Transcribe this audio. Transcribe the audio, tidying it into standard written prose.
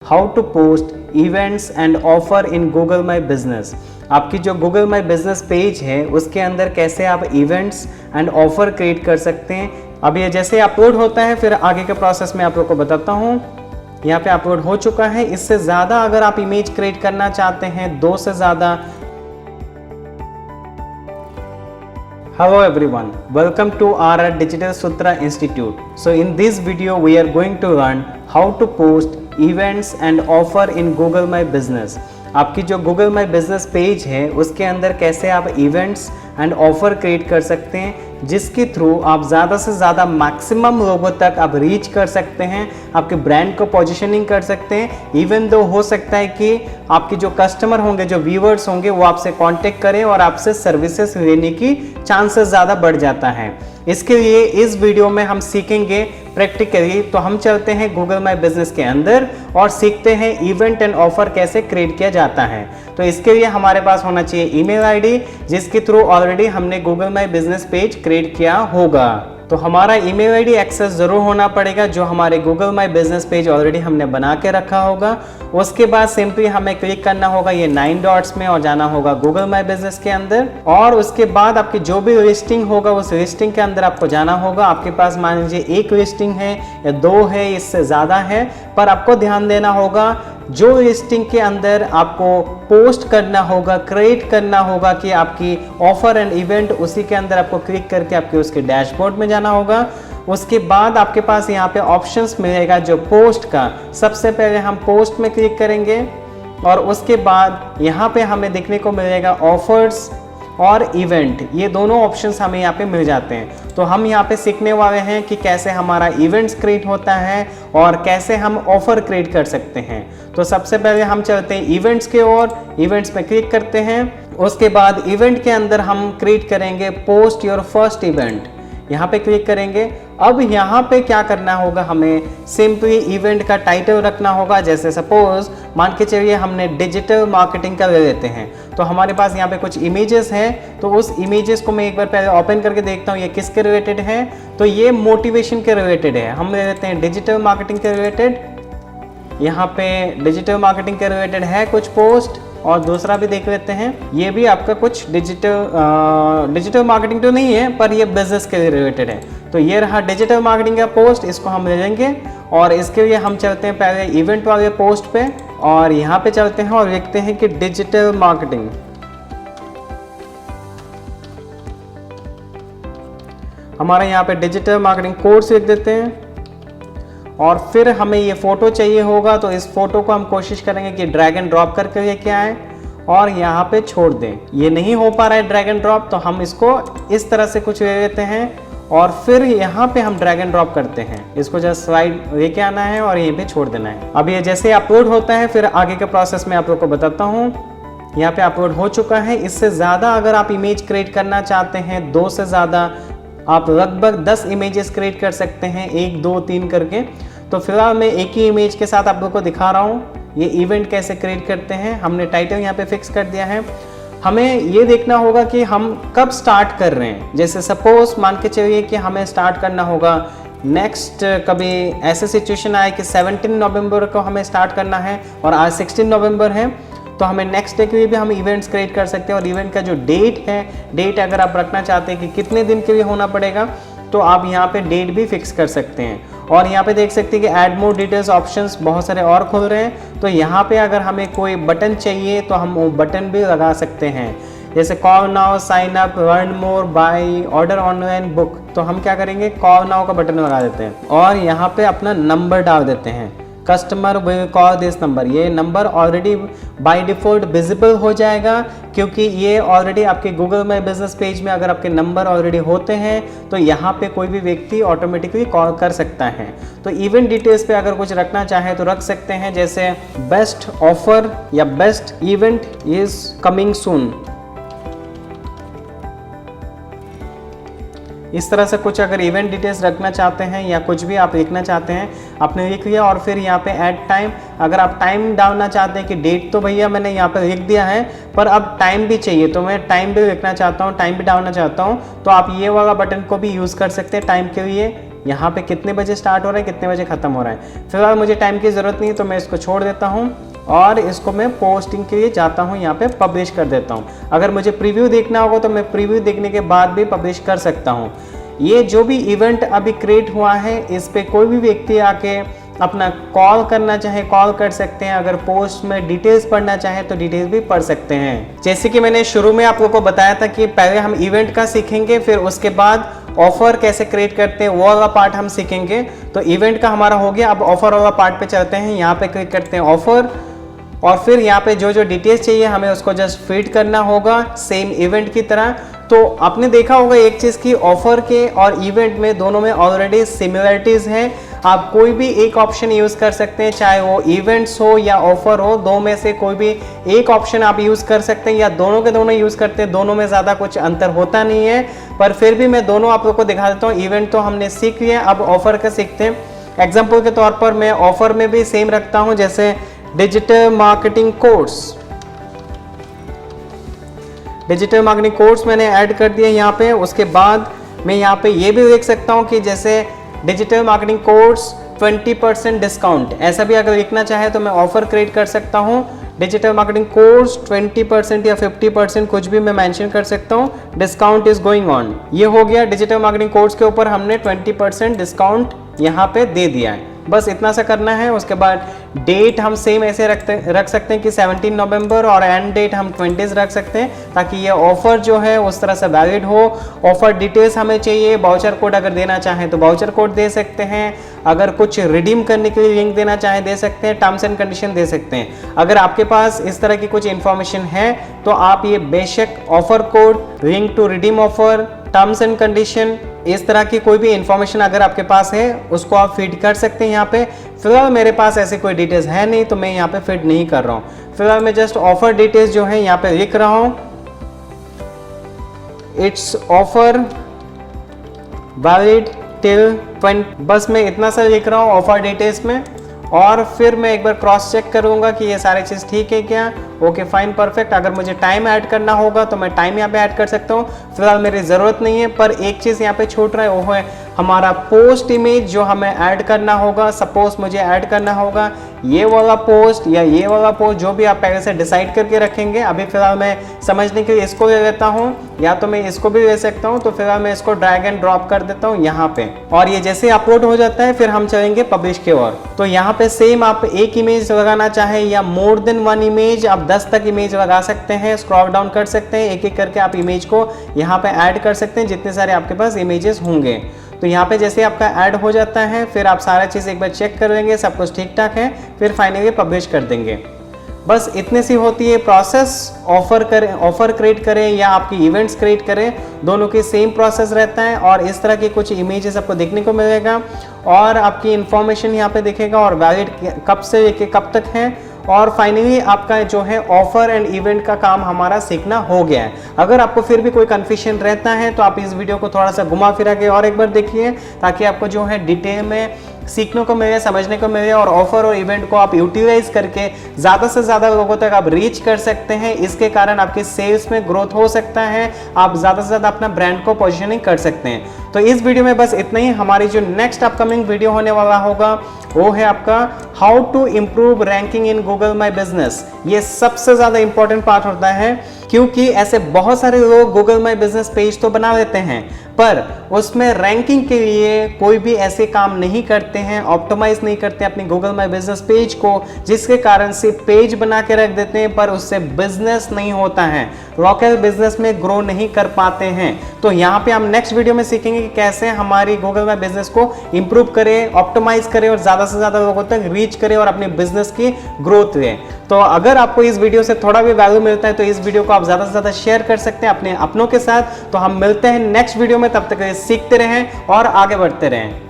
How to post events and offer in Google My Business. आपकी जो Google My business page है उसके अंदर कैसे आप इवेंट्स एंड ऑफर क्रिएट कर सकते हैं। अब ये जैसे अपलोड होता है फिर आगे के प्रोसेस में आप लोग को बताता हूँ। यहाँ पे अपलोड हो चुका है। इससे ज़्यादा अगर आप इमेज क्रिएट करना चाहते हैं, 2 से ज़्यादा। Hello everyone, welcome to our Digital Sutra Institute. So in this video we are going to learn how to post events and offer in Google My Business. आपकी जो Google My Business पेज है उसके अंदर कैसे आप events and offer create कर सकते हैं जिसके थ्रू आप ज़्यादा से ज़्यादा मैक्सिमम लोगों तक आप रीच कर सकते हैं, आपके ब्रांड को पोजीशनिंग कर सकते हैं। इवन दो हो सकता है कि आपके जो कस्टमर होंगे, जो व्यूअर्स होंगे, वो आपसे कांटेक्ट करें और आपसे सर्विसेज लेने की चांसेस ज़्यादा बढ़ जाता है। इसके लिए इस वीडियो में हम सीखेंगे प्रैक्टिकली। तो हम चलते हैं गूगल माई बिजनेस के अंदर और सीखते हैं इवेंट एंड ऑफर कैसे क्रिएट किया जाता है। तो इसके लिए हमारे पास होना चाहिए ईमेल आईडी जिसके थ्रू ऑलरेडी हमने Google My business page create किया होगा। तो हमारा ईमेल आईडी एक्सेस जरूर होना पड़ेगा जो हमारे Google My business page already हमने बना के रखा होगा। उसके बाद सिंपली हमें क्लिक करना होगा ये 9 डॉट्स में और जाना होगा गूगल माई बिजनेस के अंदर। और उसके बाद आपकी जो भी लिस्टिंग होगा उस लिस्टिंग के अंदर आपको जाना होगा। आपके पास मान लीजिए 1 लिस्टिंग है या 2 है, इससे ज़्यादा है, पर आपको ध्यान देना होगा जो लिस्टिंग के अंदर आपको पोस्ट करना होगा, क्रिएट करना होगा कि आपकी ऑफर एंड इवेंट, उसी के अंदर आपको क्लिक करके आपके उसके डैशबोर्ड में जाना होगा। उसके बाद आपके पास यहाँ पे ऑप्शंस मिलेगा जो पोस्ट का। सबसे पहले हम पोस्ट में क्लिक करेंगे और उसके बाद यहाँ पे हमें देखने को मिलेगा ऑफर्स और इवेंट। ये दोनों ऑप्शंस हमें यहाँ पे मिल जाते हैं। तो हम यहाँ पे सीखने वाले हैं कि कैसे हमारा इवेंट्स क्रिएट होता है और कैसे हम ऑफर क्रिएट कर सकते हैं। तो सबसे पहले हम चलते हैं इवेंट्स के ओर। इवेंट्स में क्लिक करते हैं। उसके बाद इवेंट के अंदर हम क्रिएट करेंगे पोस्ट योर फर्स्ट इवेंट। यहाँ पे क्लिक करेंगे। अब यहाँ पे क्या करना होगा, हमें सिंपली इवेंट का टाइटल रखना होगा। जैसे सपोज मान के चलिए हमने डिजिटल मार्केटिंग का ले लेते हैं, तो हमारे पास यहाँ पे कुछ इमेजेस हैं। तो उस इमेजेस को मैं एक बार पहले ओपन करके देखता हूँ ये किसके रिलेटेड है। तो ये मोटिवेशन के रिलेटेड है। हम ले लेते हैं डिजिटल मार्केटिंग के रिलेटेड। यहाँ पे डिजिटल मार्केटिंग के रिलेटेड है कुछ पोस्ट, और दूसरा भी देख लेते हैं। ये भी आपका कुछ डिजिटल मार्केटिंग तो नहीं है पर ये बिजनेस के रिलेटेड है। तो ये रहा डिजिटल मार्केटिंग का पोस्ट, इसको हम ले लेंगे और इसके लिए हम चलते हैं पहले इवेंट वाले पोस्ट पे और यहाँ पे चलते हैं और लिखते हैं कि डिजिटल मार्केटिंग। हमारा यहाँ पे डिजिटल मार्केटिंग कोर्स लिख देते हैं और फिर हमें ये फ़ोटो चाहिए होगा। तो इस फोटो को हम कोशिश करेंगे कि ड्रैग एंड ड्रॉप करके लेके आएँ और यहाँ पे छोड़ दें। ये नहीं हो पा रहा है ड्रैग एंड ड्रॉप, तो हम इसको इस तरह से कुछ ले लेते हैं और फिर यहाँ पे हम ड्रैग एंड ड्रॉप करते हैं। इसको जस्ट स्लाइड लेके आना है और यहीं पे छोड़ देना है। अब ये जैसे अपलोड होता है फिर आगे के प्रोसेस में आप लोग को बताता हूँ। यहाँ पे अपलोड हो चुका है। इससे ज़्यादा अगर आप इमेज क्रिएट करना चाहते हैं, 2 से ज़्यादा, आप लगभग 10 इमेजेस क्रिएट कर सकते हैं, 1 2 3 करके। तो फिलहाल मैं एक ही इमेज के साथ आप लोग को दिखा रहा हूँ ये इवेंट कैसे क्रिएट करते हैं। हमने टाइटल यहाँ पे फिक्स कर दिया है। हमें ये देखना होगा कि हम कब स्टार्ट कर रहे हैं। जैसे सपोज मान के चलिए कि हमें स्टार्ट करना होगा नेक्स्ट, कभी ऐसे सिचुएशन आए कि 17 नवंबर को हमें स्टार्ट करना है और आज 16 नवंबर है, तो हमें नेक्स्ट डे के लिए भी हम इवेंट्स क्रिएट कर सकते हैं। और इवेंट का जो डेट है, डेट अगर आप रखना चाहते हैं कि कितने दिन के लिए होना पड़ेगा, तो आप यहाँ पे डेट भी फिक्स कर सकते हैं। और यहाँ पे देख सकते हैं कि ऐड मोर डिटेल्स ऑप्शंस बहुत सारे और खुल रहे हैं। तो यहाँ पे अगर हमें कोई बटन चाहिए तो हम वो बटन भी लगा सकते हैं। जैसे call now, sign up, learn more, buy, order online, book. तो हम क्या करेंगे, कॉल नाउ का बटन लगा देते हैं और यहाँ पे अपना नंबर डाल देते हैं। Customer will call this number. ये number already by default visible हो जाएगा क्योंकि ये ऑलरेडी आपके गूगल माई बिजनेस पेज में अगर आपके नंबर ऑलरेडी होते हैं तो यहाँ पे कोई भी व्यक्ति ऑटोमेटिकली कॉल कर सकता है। तो इवेंट डिटेल्स पे अगर कुछ रखना चाहे तो रख सकते हैं, जैसे बेस्ट ऑफर या best event is coming soon. इस तरह से कुछ अगर इवेंट डिटेल्स रखना चाहते हैं या कुछ भी आप लिखना चाहते हैं, आपने लिख लिया। और फिर यहाँ पे ऐड टाइम, अगर आप टाइम डालना चाहते हैं कि डेट तो भैया मैंने यहाँ पे लिख दिया है पर अब टाइम भी चाहिए, तो मैं टाइम भी लिखना चाहता हूँ, टाइम भी डालना चाहता हूँ, तो आप ये वाला बटन को भी यूज़ कर सकते हैं टाइम के लिए। यहाँ पे कितने बजे स्टार्ट हो रहा है, कितने बजे ख़त्म हो रहा है। फिलहाल मुझे टाइम की ज़रूरत नहीं है तो मैं इसको छोड़ देता हूँ और इसको मैं पोस्टिंग के लिए जाता हूँ, यहाँ पे पब्लिश कर देता हूँ। अगर मुझे प्रीव्यू देखना होगा तो मैं प्रीव्यू देखने के बाद भी पब्लिश कर सकता हूँ। ये जो भी इवेंट अभी क्रिएट हुआ है इस पे कोई भी व्यक्ति आके अपना कॉल करना चाहे कॉल कर सकते हैं। अगर पोस्ट में डिटेल्स पढ़ना चाहे तो डिटेल्स भी पढ़ सकते हैं। जैसे कि मैंने शुरू में आप लोगों को बताया था कि पहले हम इवेंट का सीखेंगे, फिर उसके बाद ऑफर कैसे क्रिएट करते हैं वो वाला पार्ट हम सीखेंगे। तो इवेंट का हमारा हो गया, अब ऑफर वाला पार्ट पे चलते हैं। यहाँ पे क्लिक करते हैं ऑफर और फिर यहाँ पे जो जो डिटेल्स चाहिए हमें उसको जस्ट फीड करना होगा सेम इवेंट की तरह। तो आपने देखा होगा एक चीज़ की ऑफर के और इवेंट में दोनों में ऑलरेडी सिमिलरिटीज़ हैं। आप कोई भी एक ऑप्शन यूज़ कर सकते हैं, चाहे वो इवेंट्स हो या ऑफर हो, दो में से कोई भी एक ऑप्शन आप यूज़ कर सकते हैं या दोनों के दोनों यूज़ करते हैं। दोनों में ज़्यादा कुछ अंतर होता नहीं है, पर फिर भी मैं दोनों आप लोग को दिखा देता हूँ। इवेंट तो हमने सीख लिया, अब ऑफर का सीखते हैं। एग्जाम्पल के तौर पर मैं ऑफर में भी सेम रखता हूँ, जैसे digital marketing course. Digital marketing course मैंने ऐड कर दिया यहाँ पे। उसके बाद मैं यहाँ पे ये भी देख सकता हूँ कि जैसे डिजिटल मार्केटिंग कोर्स 20% डिस्काउंट, ऐसा भी अगर लिखना चाहे तो मैं ऑफर क्रिएट कर सकता हूँ। डिजिटल मार्केटिंग कोर्स 20% या 50% कुछ भी मैं मेंशन कर सकता हूँ, डिस्काउंट इज गोइंग ऑन। ये हो गया डिजिटल मार्केटिंग कोर्स के ऊपर हमने 20% डिस्काउंट यहाँ पे दे दिया है। बस इतना सा करना है। उसके बाद डेट हम सेम ऐसे रख सकते हैं कि 17 नवंबर और एंड डेट हम 20 रख सकते हैं ताकि ये ऑफर जो है उस तरह से वैलिड हो। ऑफर डिटेल्स हमें चाहिए, बाउचर कोड अगर देना चाहें तो बाउचर कोड दे सकते हैं, अगर कुछ रिडीम करने के लिए लिंक देना चाहें दे सकते हैं, टर्म्स एंड कंडीशन दे सकते हैं। अगर आपके पास इस तरह की कुछ इन्फॉर्मेशन है तो आप ये बेशक offer code, link to redeem offer, terms and condition, इस तरह की कोई भी इंफॉर्मेशन अगर आपके पास है उसको आप फीड कर सकते हैं यहाँ पे। फिलहाल मेरे पास ऐसे कोई डिटेल्स है नहीं तो मैं यहाँ पे फीड नहीं कर रहा हूँ। फिलहाल मैं जस्ट ऑफर डिटेल्स जो है यहाँ पे लिख रहा हूँ, इट्स ऑफर वैलिड टिल 20। बस मैं इतना सा लिख रहा हूँ ऑफर डिटेल्स में और फिर मैं एक बार क्रॉस चेक करूँगा कि ये सारी चीज़ ठीक है क्या। Okay fine perfect. अगर मुझे टाइम ऐड करना होगा तो मैं टाइम यहाँ पे ऐड कर सकता हूँ, फिलहाल मेरी ज़रूरत नहीं है। पर एक चीज़ यहाँ पे छूट रहा है, वो है हमारा पोस्ट इमेज जो हमें ऐड करना होगा। सपोज मुझे ऐड करना होगा ये वाला पोस्ट या ये वाला पोस्ट, जो भी आप पहले से डिसाइड करके रखेंगे। अभी फिलहाल मैं समझने के लिए इसको ले लेता हूँ या तो मैं इसको भी ले सकता हूँ। तो फिलहाल मैं इसको ड्रैग एंड ड्रॉप कर देता हूँ यहाँ पे और ये जैसे अपलोड हो जाता है फिर हम चलेंगे पब्लिश की ओर। तो यहाँ पे सेम आप एक इमेज लगाना चाहे या मोर देन वन इमेज, आप 10 तक इमेज लगा सकते हैं। स्क्रॉल डाउन कर सकते हैं, एक एक करके आप इमेज को यहाँ पे ऐड कर सकते हैं जितने सारे आपके पास इमेजेस होंगे। तो यहाँ पे जैसे आपका ऐड हो जाता है फिर आप सारा चीज़ एक बार चेक कर लेंगे, सब कुछ ठीक ठाक है, फिर फाइनली पब्लिश कर देंगे। बस इतनी सी होती है प्रोसेस। ऑफर क्रिएट करें या आपकी इवेंट्स क्रिएट करें, दोनों की सेम प्रोसेस रहता है। और इस तरह के कुछ इमेजेस आपको देखने को मिलेगा और आपकी इंफॉर्मेशन यहाँ पे दिखेगा और वैलिड कब से लेके कब तक है। और फाइनली आपका जो है ऑफर एंड इवेंट का काम हमारा सीखना हो गया है। अगर आपको फिर भी कोई कन्फ्यूजन रहता है तो आप इस वीडियो को थोड़ा सा घुमा फिरा के और एक बार देखिए ताकि आपको जो है डिटेल में सीखने को मिले, समझने को मिले और ऑफर और इवेंट को आप यूटिलाइज करके ज़्यादा से ज़्यादा लोगों तक आप रीच कर सकते हैं। इसके कारण आपके सेल्स में ग्रोथ हो सकता है, आप ज़्यादा से ज़्यादा अपना ब्रांड को पोजीशनिंग कर सकते हैं। तो इस वीडियो में बस इतना ही। हमारी जो नेक्स्ट अपकमिंग वीडियो होने वाला होगा वो है आपका how to improve ranking in Google My Business. ये सबसे ज़्यादा इंपॉर्टेंट पार्ट होता है क्योंकि ऐसे बहुत सारे लोग गूगल माई बिजनेस पेज तो बना लेते हैं पर उसमें रैंकिंग के लिए कोई भी ऐसे काम नहीं करते हैं, ऑप्टिमाइज नहीं करते अपने गूगल माई बिजनेस पेज को, जिसके कारण से पेज बना के रख देते हैं पर उससे बिजनेस नहीं होता है, लोकल बिजनेस में ग्रो नहीं कर पाते हैं। तो यहाँ पे हम नेक्स्ट वीडियो में सीखेंगे कि कैसे हमारी गूगल माई बिजनेस को इंप्रूव करें, ऑप्टिमाइज करें और ज़्यादा से ज़्यादा लोगों तक रीच करें और अपने बिजनेस की ग्रोथ लें। तो अगर आपको इस वीडियो से थोड़ा भी वैल्यू मिलता है तो इस वीडियो को आप ज़्यादा से ज़्यादा शेयर कर सकते हैं अपने अपनों के साथ। तो हम मिलते हैं नेक्स्ट वीडियो में, तब तक सीखते रहें और आगे बढ़ते रहें।